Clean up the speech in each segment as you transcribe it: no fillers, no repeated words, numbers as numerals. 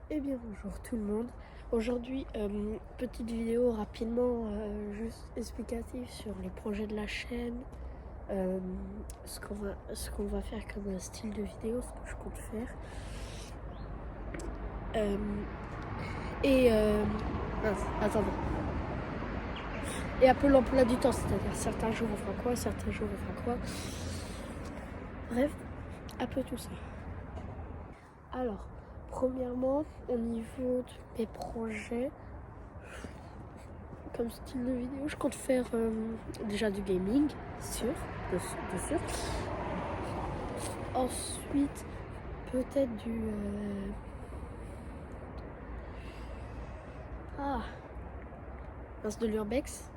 Eh bien bonjour tout le monde. Aujourd'hui, petite vidéo rapidement, juste explicative sur les projets de la chaîne, ce qu'on va faire comme style de vidéo, ce que je compte faire. Euh, mince, attendez. Et un peu l'emploi du temps, c'est-à-dire certains jours on fera quoi, certains jours on fera quoi. Bref, un peu tout ça. Alors, premièrement, au niveau de mes projets, comme style de vidéo, je compte faire déjà du gaming, de sûr. Ensuite, peut-être de l'urbex.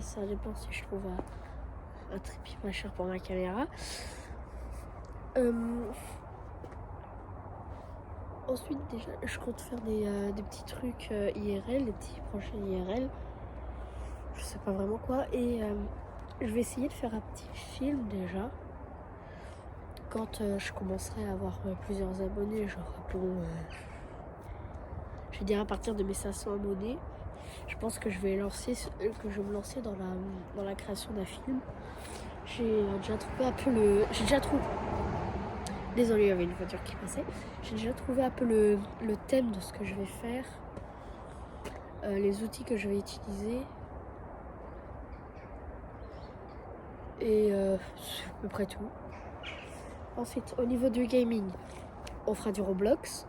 Ça dépend si je trouve un trépied pas cher pour ma caméra. Ensuite, déjà, je compte faire des petits trucs IRL, des petits projets IRL. Je sais pas vraiment quoi. Et je vais essayer de faire un petit film déjà. Quand je commencerai à avoir plusieurs abonnés, genre je vais dire à partir de mes 500 abonnés, je pense que je vais me lancer dans la création d'un film. J'ai déjà trouvé un peu Désolée, il y avait une voiture qui passait. J'ai déjà trouvé un peu le thème de ce que je vais faire, les outils que je vais utiliser. Et c'est à peu près tout. Ensuite, au niveau du gaming, on fera du Roblox.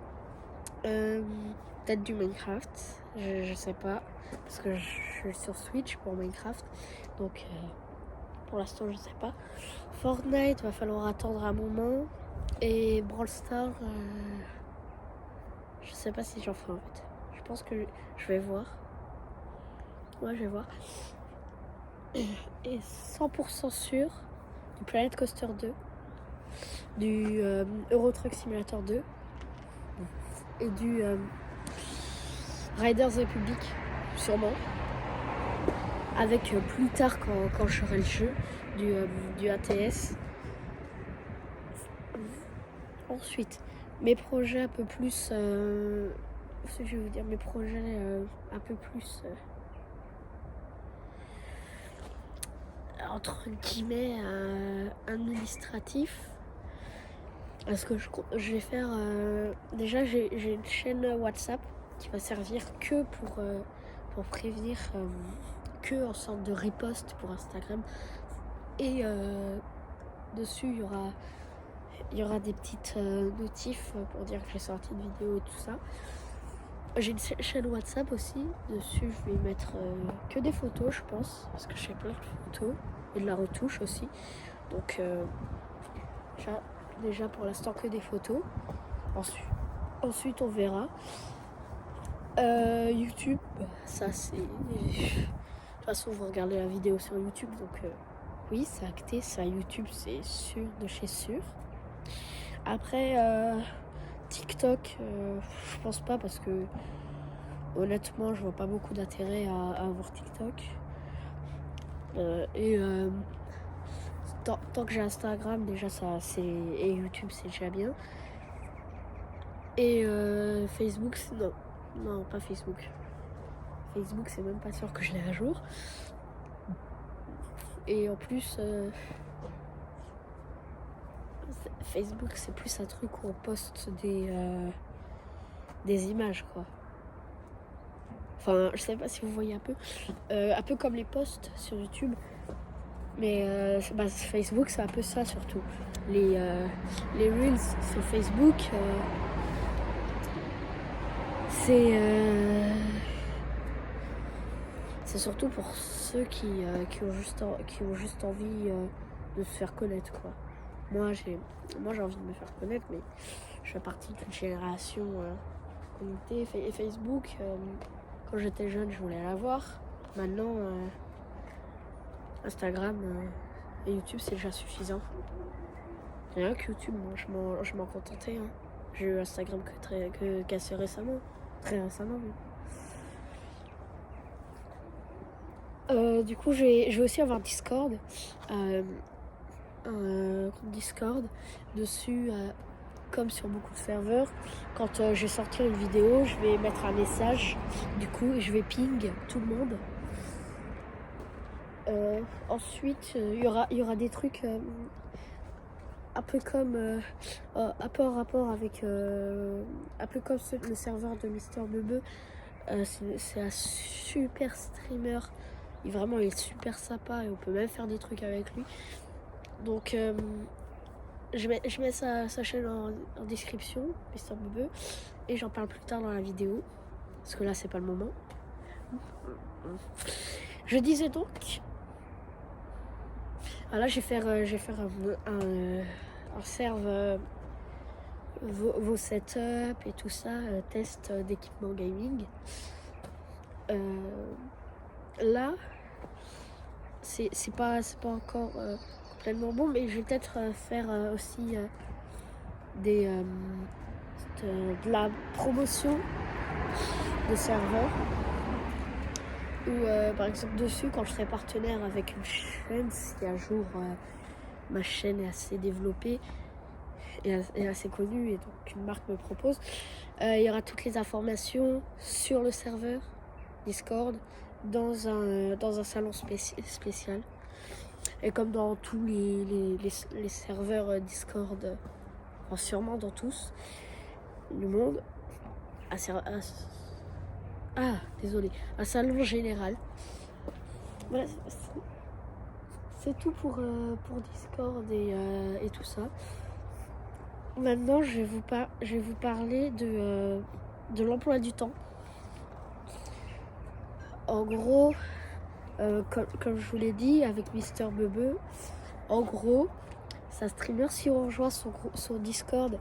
Peut-être du Minecraft, je sais pas, parce que je suis sur Switch pour Minecraft, donc pour l'instant je sais pas. Fortnite, va falloir attendre un moment, et Brawl Stars, je sais pas si j'en ferai en fait. Je pense que je vais voir. Ouais, je vais voir. Et 100% sûr du Planet Coaster 2, du Euro Truck Simulator 2 et du Riders Republic, sûrement. Avec plus tard, quand je ferai le jeu, du ATS. Ensuite, mes projets un peu plus... je vais vous dire, mes projets un peu plus... entre guillemets, administratifs. Parce que je vais faire... déjà, j'ai une chaîne WhatsApp qui va servir que pour prévenir, que en sorte de riposte pour Instagram. Et dessus, il y aura des petites notifs pour dire que j'ai sorti une vidéo et tout ça. J'ai une chaîne WhatsApp aussi. Dessus, je vais mettre que des photos, je pense, parce que je fais plein de photos et de la retouche aussi. Donc, déjà pour l'instant que des photos. Ensuite on verra. YouTube, ça c'est... De toute façon, vous regardez la vidéo sur YouTube, donc oui, c'est acté, ça YouTube, c'est sûr de chez sûr. Après, TikTok, je pense pas parce que honnêtement, je vois pas beaucoup d'intérêt à avoir TikTok. Tant que j'ai Instagram, déjà et YouTube, c'est déjà bien. Et Facebook, non, pas Facebook. Facebook, c'est même pas sûr que je l'ai à jour. Et en plus, Facebook, c'est plus un truc où on poste des images, quoi. Enfin, je sais pas si vous voyez un peu comme les posts sur YouTube. Mais Facebook, c'est un peu ça surtout. Les Reels sur Facebook, c'est surtout pour ceux qui ont juste envie de se faire connaître, quoi. Moi, j'ai envie de me faire connaître, mais je fais partie d'une génération connectée. Facebook, quand j'étais jeune, je voulais l'avoir. Maintenant, Instagram et YouTube, c'est déjà suffisant. Rien que YouTube, moi, je m'en contentais. Hein. J'ai eu Instagram qu'assez récemment. Très récemment, oui. Du coup, je vais aussi avoir Discord. Un compte Discord. Dessus, comme sur beaucoup de serveurs, quand je vais sortir une vidéo, je vais mettre un message, du coup, et je vais ping tout le monde. Ensuite, il y aura des trucs un peu comme un peu en rapport avec un peu comme le serveur de Mister Bebe. C'est un super streamer. Il est super sympa et on peut même faire des trucs avec lui. Donc je mets sa chaîne en description, Mister Bebe, et j'en parle plus tard dans la vidéo. Parce que là c'est pas le moment. Je disais donc. Ah là je vais faire un serve vos setups et tout ça, test d'équipement gaming. Là c'est pas encore complètement bon, mais je vais peut-être faire aussi de la promotion de serveurs. Ou par exemple dessus, quand je serai partenaire avec une chaîne, si un jour ma chaîne est assez développée et assez connue et donc une marque me propose, il y aura toutes les informations sur le serveur Discord dans un salon spécial. Et comme dans tous les serveurs Discord, enfin sûrement dans tous le monde, un salon général. Voilà, c'est tout pour Discord et tout ça. Maintenant, je vais vous parler de l'emploi du temps. En gros, comme je vous l'ai dit, avec Mister Bebe, en gros, sa streamer, si on rejoint son Discord,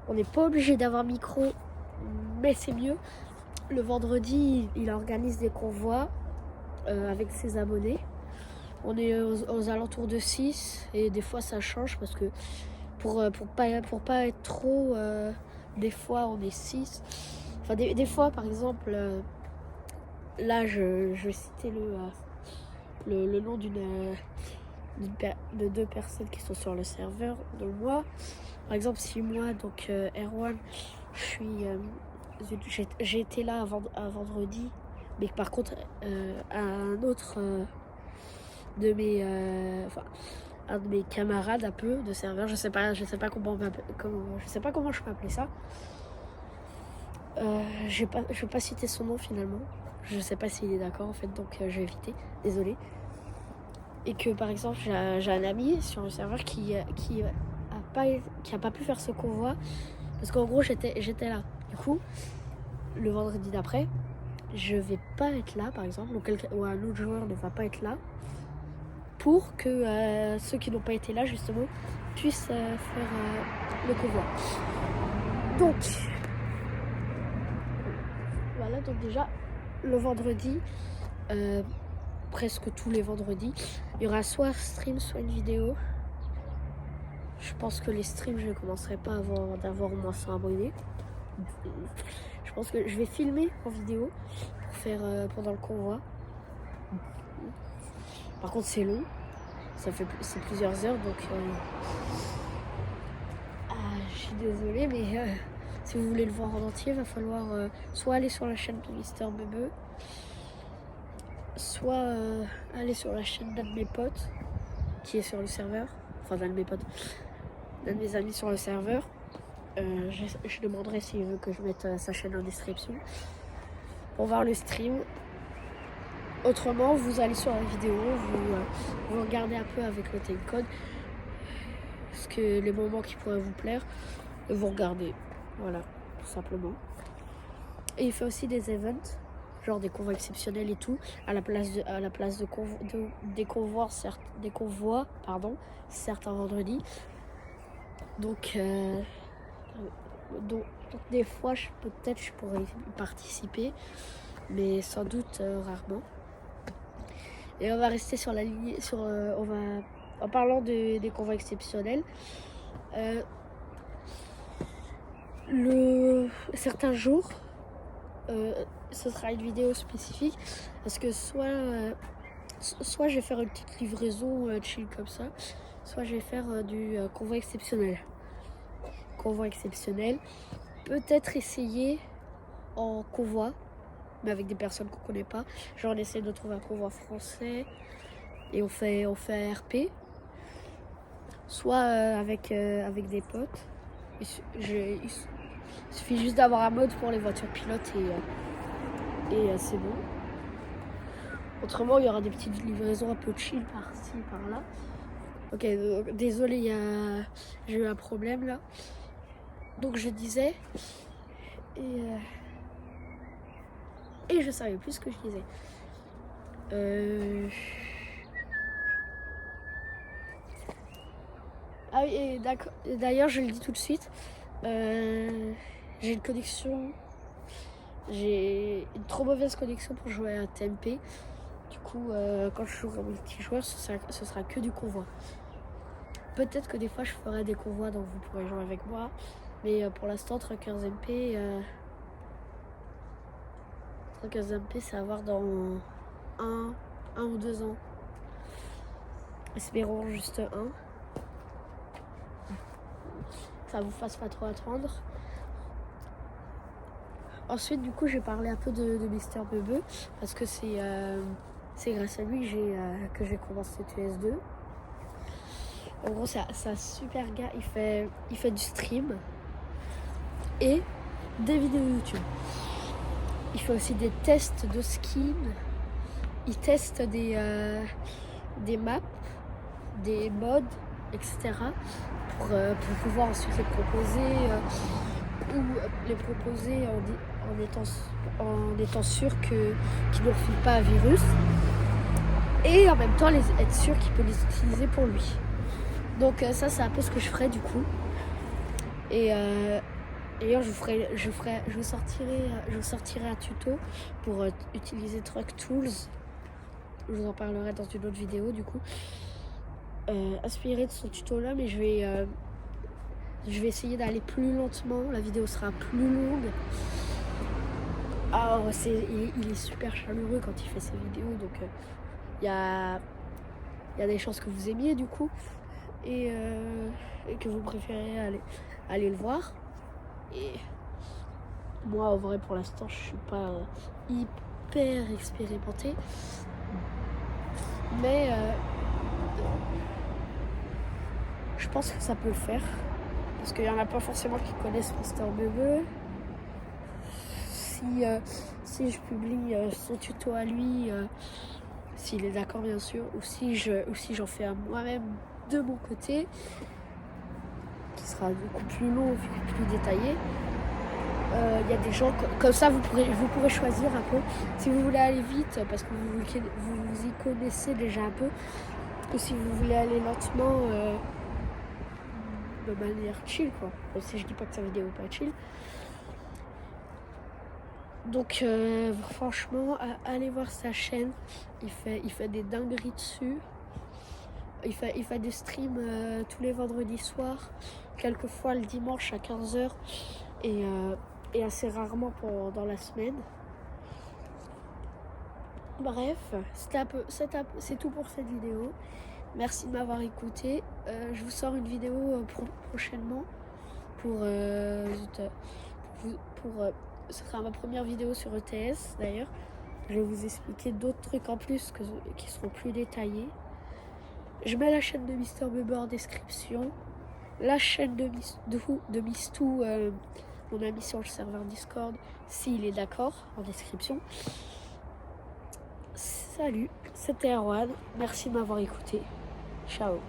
on n'est pas obligé d'avoir micro, mais c'est mieux. Le vendredi, il organise des convois avec ses abonnés. On est aux alentours de 6 et des fois ça change parce que pour pas être trop, des fois on est 6. Enfin des fois par exemple, là je vais citer le nom de 2 personnes qui sont sur le serveur de moi. Par exemple si moi, donc Erwan, j'ai été là un vendredi, mais par contre un autre de mes un de mes camarades un peu de serveur, je sais pas comment je peux appeler ça. Je vais pas citer son nom finalement. Je sais pas s'il est d'accord en fait, donc je vais éviter. Désolée. Et que par exemple j'ai un ami sur le serveur qui a pas pu faire ce convoi parce qu'en gros j'étais là. Du coup, le vendredi d'après, je vais pas être là par exemple, ou un autre joueur ne va pas être là pour que ceux qui n'ont pas été là justement puissent faire le convoi. Donc voilà, donc déjà le vendredi, presque tous les vendredis, il y aura soit un stream, soit une vidéo. Je pense que les streams, je ne commencerai pas avant d'avoir au moins 100 abonnés. Je pense que je vais filmer en vidéo pour faire pendant le convoi. Par contre, c'est long. C'est plusieurs heures, donc je suis désolée, mais si vous voulez le voir en entier, il va falloir soit aller sur la chaîne de Mister Bebe, soit aller sur la chaîne d'un de mes potes qui est sur le serveur. Enfin, d'un de mes potes, d'un de mes amis sur le serveur. Je demanderai s'il veut que je mette sa chaîne en description pour voir le stream. Autrement, vous allez sur la vidéo, vous regardez un peu avec le timecode ce que les moments qui pourraient vous plaire, et vous regardez. Voilà, tout simplement. Et il fait aussi des events, genre des convois exceptionnels et tout, à la place des convois, certains vendredis. Donc des fois, peut-être je pourrais y participer, mais sans doute rarement. Et on va rester sur la ligne, en parlant des convois exceptionnels. Certains jours, ce sera une vidéo spécifique parce que soit je vais faire une petite livraison chill comme ça, soit je vais faire du convoi exceptionnel. convoi exceptionnel. Peut-être essayer en convoi, mais avec des personnes qu'on connaît pas. Genre on essaie de trouver un convoi français et on fait un RP. Soit avec des potes. Il suffit juste d'avoir un mode pour les voitures pilotes et c'est bon. Autrement, il y aura des petites livraisons un peu chill par-ci, par-là. Ok, donc, désolé, j'ai eu un problème là. Donc je disais, et je savais plus ce que je disais. Ah oui, et d'accord. D'ailleurs, je le dis tout de suite. J'ai une connexion. J'ai une trop mauvaise connexion pour jouer à TMP. Du coup, quand je jouerai en multijoueur, ce sera que du convoi. Peut-être que des fois, je ferai des convois, donc vous pourrez jouer avec moi. Mais pour l'instant, Truckers MP, c'est à voir dans un ou 2 ans. Espérons juste un. Ça vous fasse pas trop attendre. Ensuite, du coup, j'ai parlé un peu de Mister Bebe parce que c'est grâce à lui que j'ai commencé TS2. En gros, c'est un super gars. Il fait du stream et des vidéos YouTube. Il fait aussi des tests de skins. Il teste des maps, des mods, etc. Pour pouvoir ensuite les proposer ou les proposer en étant sûr qu'il ne refile pas un virus et en même temps être sûr qu'il peut les utiliser pour lui. Donc ça c'est un peu ce que je ferai du coup. Et d'ailleurs je sortirai un tuto pour utiliser Truck Tools. Je vous en parlerai dans une autre vidéo du coup. Inspiré de ce tuto là, mais je vais essayer d'aller plus lentement. La vidéo sera plus longue. Alors il est super chaleureux quand il fait ses vidéos, donc il y a des chances que vous aimiez du coup et que vous préférez aller le voir. Et moi en vrai pour l'instant je suis pas hyper expérimentée, mais je pense que ça peut le faire parce qu'il y en a pas forcément qui connaissent Mister Bebe. Si je publie son tuto à lui, s'il est d'accord bien sûr, ou si j'en fais un moi-même de mon côté, qui sera beaucoup plus long, plus détaillé. Il y a des gens comme ça, vous pourrez choisir un peu si vous voulez aller vite parce que vous y connaissez déjà un peu, ou si vous voulez aller lentement de manière chill quoi. Même si je dis pas que sa vidéo est pas chill. Donc franchement, allez voir sa chaîne. Il fait des dingueries dessus. Il fait des streams tous les vendredis soirs, quelquefois le dimanche à 15h et assez rarement dans la semaine. Bref, c'est tout pour cette vidéo. Merci de m'avoir écouté. Je vous sors une vidéo prochainement ce sera ma première vidéo sur ETS d'ailleurs. Je vais vous expliquer d'autres trucs en plus qui seront plus détaillés. Je mets la chaîne de Mister Bebe en description. La chaîne de Mistou, mon ami sur le serveur Discord, s'il est d'accord, en description. Salut, c'était Erwan. Merci de m'avoir écouté. Ciao.